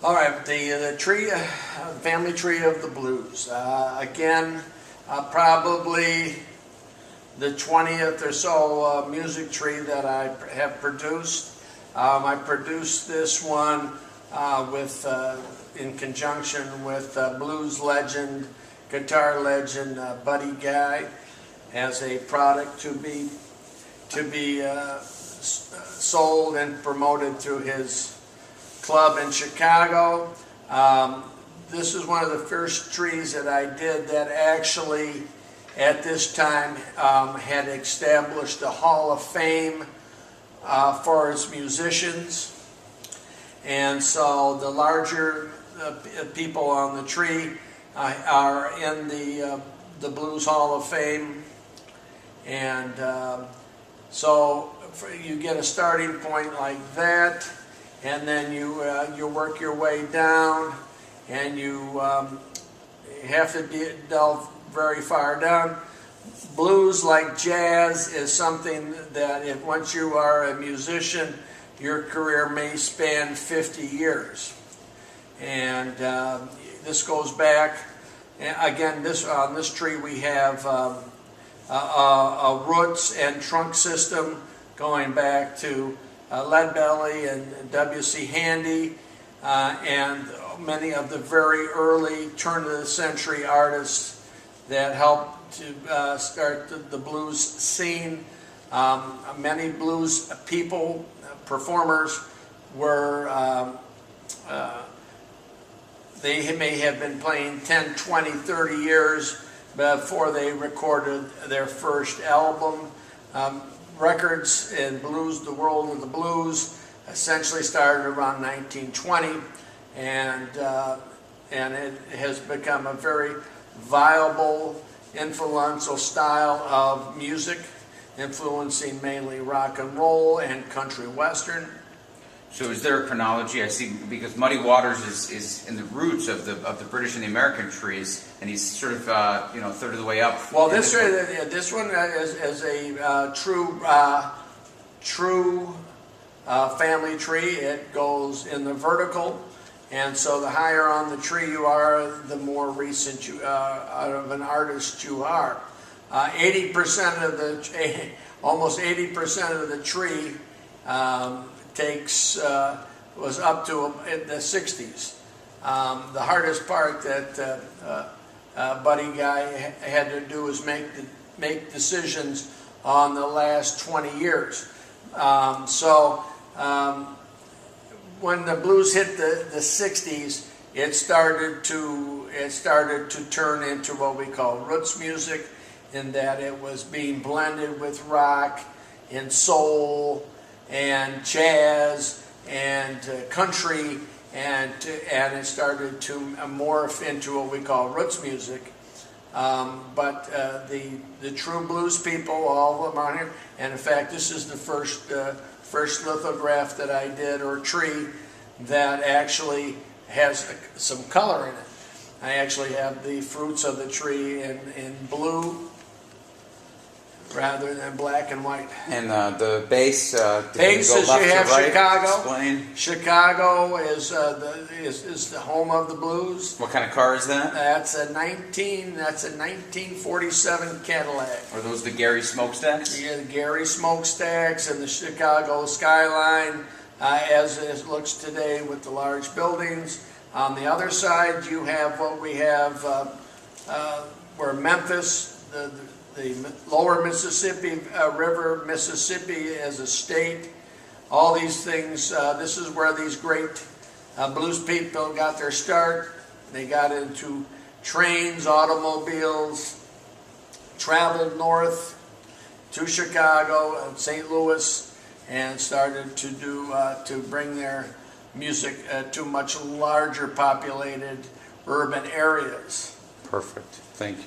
All right, the tree, family tree of the blues. Again, probably the 20th or so music tree that I have produced. I produced this one in conjunction with blues legend, guitar legend Buddy Guy, as a product to be sold and promoted through his club in Chicago. This is one of the first trees that I did that actually at this time had established a Hall of Fame for its musicians. And so the larger people on the tree are in the Blues Hall of Fame. And so you get a starting point like that, and then you work your way down, and you have to delve very far down. Blues, like jazz, is something that once you are a musician, your career may span 50 years. And this goes back, again, on this tree we have a roots and trunk system going back to Leadbelly and W.C. Handy, and many of the very early turn-of-the-century artists that helped to start the blues scene. Many blues people, performers, were they may have been playing 10, 20, 30 years before they recorded their first album. Records in blues, the world of the blues, essentially started around 1920, and it has become a very viable, influential style of music, influencing mainly rock and roll and country western. So is there a chronology? I see, because Muddy Waters is in the roots of the British and the American trees, and he's sort of third of the way up. Well, this one is a true family tree. It goes in the vertical, and so the higher on the tree you are, the more recent out of an artist you are. 80% of the almost 80% of the tree was up to in the 60s. The hardest part that Buddy Guy had to do was make decisions on the last 20 years. When the blues hit the 60s, it started to turn into what we call roots music, in that it was being blended with rock and soul and jazz and country, and it started to morph into what we call roots music. But the true blues people, all of them are here. And in fact, this is the first lithograph that I did, or tree, that actually has some color in it. I actually have the fruits of the tree in blue rather than black and white. And the base, base is you have right? Chicago. Explain. Chicago is the home of the blues. What kind of car is that? That's a 1947 Cadillac. Are those the Gary smokestacks? Yeah, the Gary smokestacks and the Chicago skyline, as it looks today with the large buildings. On the other side, you have what we have where Memphis, the lower Mississippi River, Mississippi as a state, all these things. This is where these great blues people got their start. They got into trains, automobiles, traveled north to Chicago and St. Louis, and started to bring their music to much larger populated urban areas. Perfect. Thank you.